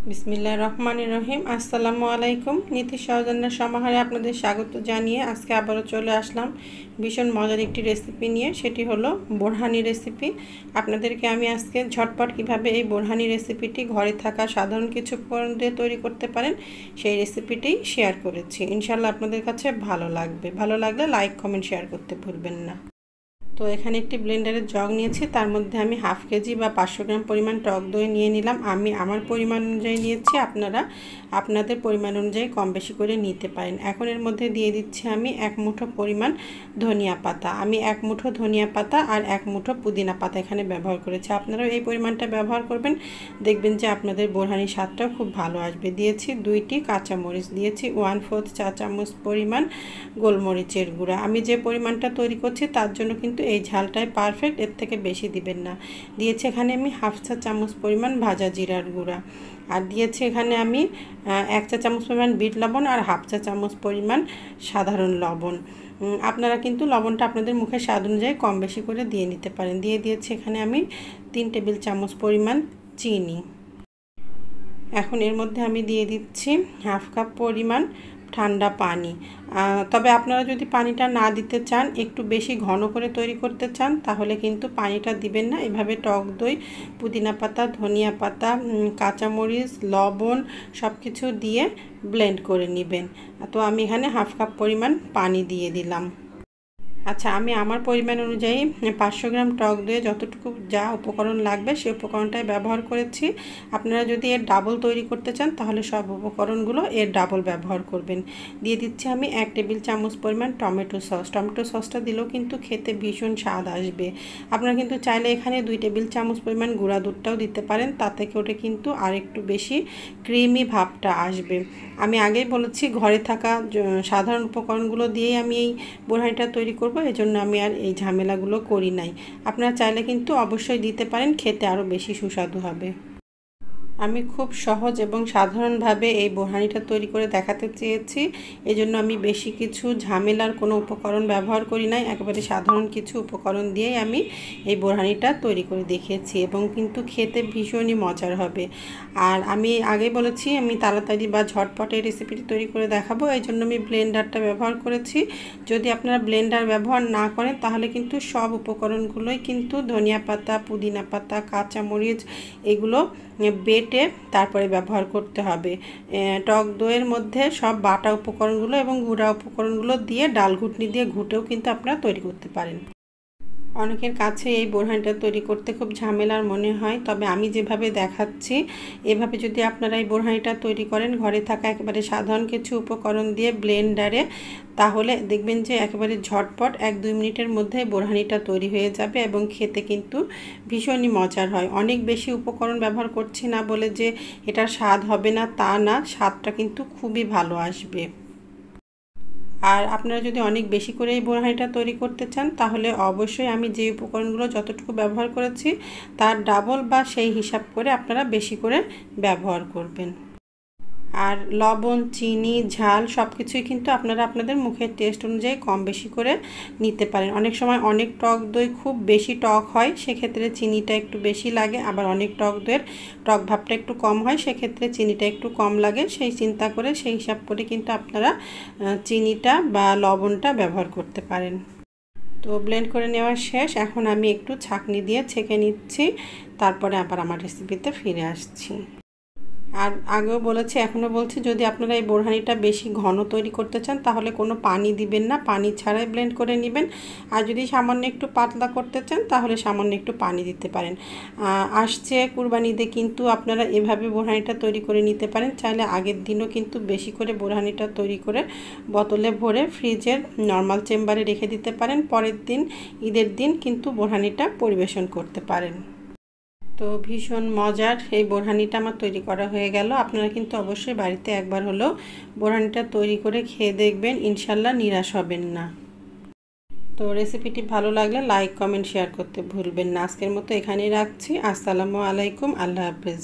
বিসমিল্লাহির রহমানির রহিম। আসসালামু আলাইকুম। নীতি সৌজন্যের সমাহারে আপনাদের স্বাগত জানিয়ে আজকে আবারও চলে আসলাম ভীষণ মজার একটি রেসিপি নিয়ে। সেটি হলো বোরহানি রেসিপি। আপনাদেরকে আমি আজকে ঝটপট কিভাবে এই বোরহানি রেসিপিটি ঘরে থাকা সাধারণ কিছু উপকরণ দিয়ে তৈরি করতে পারেন সেই রেসিপিটি শেয়ার করেছি। ইনশাআল্লাহ আপনাদের কাছে ভালো লাগবে। ভালো লাগলে লাইক কমেন্ট শেয়ার করতে ভুলবেন না। তো এখানে একটি ব্লেন্ডারের জগ নিয়েছি, তার মধ্যে আমি হাফ কেজি বা 500 গ্রাম পরিমাণ টক দই নিয়ে নিলাম। আমি আমার পরিমাণ অনুযায়ী নিয়েছি, আপনারা আপনাদের পরিমাণ অনুযায়ী কম বেশি করে নিতে পারেন। এখন এর মধ্যে দিয়ে দিচ্ছি আমি 1 মুঠো পরিমাণ ধনিয়া পাতা। আমি 1 মুঠো ধনিয়া পাতা আর 1 মুঠো পুদিনা পাতা এখানে ব্যবহার করেছি। আপনারাও এই পরিমাণটা ব্যবহার করবেন, দেখবেন যে আপনাদের বোরহানির স্বাদটাও খুব ভালো আসবে। দিয়েছি 2টি কাঁচামরিচ, দিয়েছি 1/4 চা চামচ পরিমাণ গোলমরিচের গুঁড়া। আমি যে পরিমাণটা তৈরি করছি তার জন্য কিন্তু এই ঝালটাই পারফেক্ট, এর থেকে বেশি দিবেন না। দিয়েছি এখানে আমি 1/2 চা চামচ পরিমাণ ভাজা জিরার গুঁড়া, আর দিয়েছি এখানে আমি 1 চা চামচ পরিমাণ বিট লবণ আর 1/2 চা চামচ পরিমাণ সাধারণ লবণ। আপনারা কিন্তু লবণটা আপনাদের মুখের স্বাদ অনুযায়ী কম বেশি করে দিয়ে নিতে পারেন। দিয়ে দিয়েছি এখানে আমি 3 টেবিল চামচ পরিমাণ চিনি। এখন এর মধ্যে আমি দিয়ে দিচ্ছি 1/2 কাপ পরিমাণ ঠান্ডা পানি। তবে আপনারা যদি পানিটা না দিতে চান, একটু বেশি ঘন করে তৈরি করতে চান, তাহলে কিন্তু পানিটা দিবেন না। এভাবে টক দই, পুদিনা পাতা, ধনিয়া পাতা, কাঁচামরিচ, লবণ সব কিছু দিয়ে ব্লেন্ড করে নেবেন। তো আমি এখানে 1/2 কাপ পরিমাণ পানি দিয়ে দিলাম। আচ্ছা, আমি আমার পরিমাণ অনুযায়ী 500 গ্রাম টক দইয়ে যতটুকু যা উপকরণ লাগবে সেই উপকরণটাই ব্যবহার করেছি। আপনারা যদি এর ডাবল তৈরি করতে চান তাহলে সব উপকরণগুলো এর ডাবল ব্যবহার করবেন। দিয়ে দিচ্ছি আমি 1 টেবিল চামচ পরিমাণ টমেটো সস। টমেটো সসটা দিলেও কিন্তু খেতে ভীষণ স্বাদ আসবে। আপনারা কিন্তু চাইলে এখানে 2 টেবিল চামচ পরিমাণ গুঁড়া দুধটাও দিতে পারেন, তাতে করে কিন্তু আর একটু বেশি ক্রিমি ভাবটা আসবে। আমি আগেই বলেছি ঘরে থাকা সাধারণ উপকরণগুলো দিয়েই আমি এই বোরহানিটা তৈরি করব, এজন্য আমি আর এই ঝামেলাগুলো করি নাই। আপনারা চাইলে কিন্তু অবশ্যই দিতে পারেন, খেতে আরও বেশি সুস্বাদু হবে। আমি খুব সহজ এবং সাধারণভাবে এই বোরহানিটা তৈরি করে দেখাতে চেয়েছি, এজন্য আমি বেশি কিছু ঝামেলার কোনো উপকরণ ব্যবহার করি নাই। একেবারে সাধারণ কিছু উপকরণ দিয়েই আমি এই বোরহানিটা তৈরি করে দেখিয়েছি, এবং কিন্তু খেতে ভীষণই মজার হবে। আর আমি আগেই বলেছি আমি তাড়াতাড়ি বা ঝটপট এই রেসিপিটি তৈরি করে দেখাবো, এই জন্য আমি ব্লেন্ডারটা ব্যবহার করেছি। যদি আপনারা ব্লেন্ডার ব্যবহার না করেন তাহলে কিন্তু সব উপকরণগুলোই কিন্তু ধনিয়া পাতা, পুদিনা পাতা, কাঁচামরিচ এগুলো বেটে তারপরে ব্যবহার করতে হবে। টক দইয়ের মধ্যে সব বাটা উপকরণগুলো এবং গুঁড়া উপকরণগুলো দিয়ে ডাল ঘুটনি দিয়ে ঘুটেও কিন্তু আপনারা তৈরি করতে পারেন। অনেকের কাছে এই বোরহানিটা তৈরি করতে খুব ঝামেলার মনে হয়, তবে আমি যেভাবে দেখাচ্ছি এভাবে যদি আপনারা এই বোরহানিটা তৈরি করেন ঘরে থাকা একেবারে সাধারণ কিছু উপকরণ দিয়ে ব্লেন্ডারে, তাহলে দেখবেন যে একেবারে ঝটপট 1-2 মিনিটের মধ্যে বোরহানিটা তৈরি হয়ে যাবে, এবং খেতে কিন্তু ভীষণই মজার হয়। অনেক বেশি উপকরণ ব্যবহার করছি না বলে যে এটার স্বাদ হবে না তা না, স্বাদটা কিন্তু খুবই ভালো আসবে। আর আপনারা যদি অনেক বেশি করে এই বোরহানিটা তৈরি করতে চান তাহলে অবশ্যই আমি যে উপকরণগুলো যতটুকু ব্যবহার করেছি তার ডাবল বা সেই হিসাব করে আপনারা বেশি করে ব্যবহার করবেন। আর লবণ, চিনি, ঝাল সব কিছুই কিন্তু আপনারা আপনাদের মুখের টেস্ট অনুযায়ী কম বেশি করে নিতে পারেন। অনেক সময় অনেক টক দই খুব বেশি টক হয়, সেক্ষেত্রে চিনিটা একটু বেশি লাগে। আবার অনেক টক দইয়ের টক ভাবটা একটু কম হয়, সেক্ষেত্রে চিনিটা একটু কম লাগে। সেই চিন্তা করে সেই হিসাব করে কিন্তু আপনারা চিনিটা বা লবণটা ব্যবহার করতে পারেন। তো ব্লেন্ড করে নেওয়া শেষ। এখন আমি একটু ছাঁকনি দিয়ে ছেঁকে নিচ্ছি, তারপরে আবার আমার রেসিপিতে ফিরে আসছি। আর আগেও বলেছি, এখনও বলছি, যদি আপনারা এই বোরহানিটা বেশি ঘন তৈরি করতে চান তাহলে কোনো পানি দিবেন না, পানি ছাড়াই ব্লেন্ড করে নেবেন। আর যদি সামান্য একটু পাতলা করতে চান তাহলে সামান্য একটু পানি দিতে পারেন। আসছে কুরবানি ঈদে কিন্তু আপনারা এভাবে বোরহানিটা তৈরি করে নিতে পারেন। চাইলে আগের দিনও কিন্তু বেশি করে বোরহানিটা তৈরি করে বোতলে ভরে ফ্রিজের নর্মাল চেম্বারে রেখে দিতে পারেন। পরের দিন ঈদের দিন কিন্তু বোরহানিটা পরিবেশন করতে পারেন। তো ভীষণ মজার এই বোরহানিটা আমার তৈরি করা হয়ে গেল। আপনারা কিন্তু অবশ্যই বাড়িতে একবার হলেও বোরহানিটা তৈরি করে খেয়ে দেখবেন, ইনশাল্লাহ নিরাশ হবেন না। তো রেসিপিটি ভালো লাগলে লাইক কমেন্ট শেয়ার করতে ভুলবেন না। আজকের মতো এখানেই রাখছি। আসসালামু আলাইকুম, আল্লাহ হাফেজ।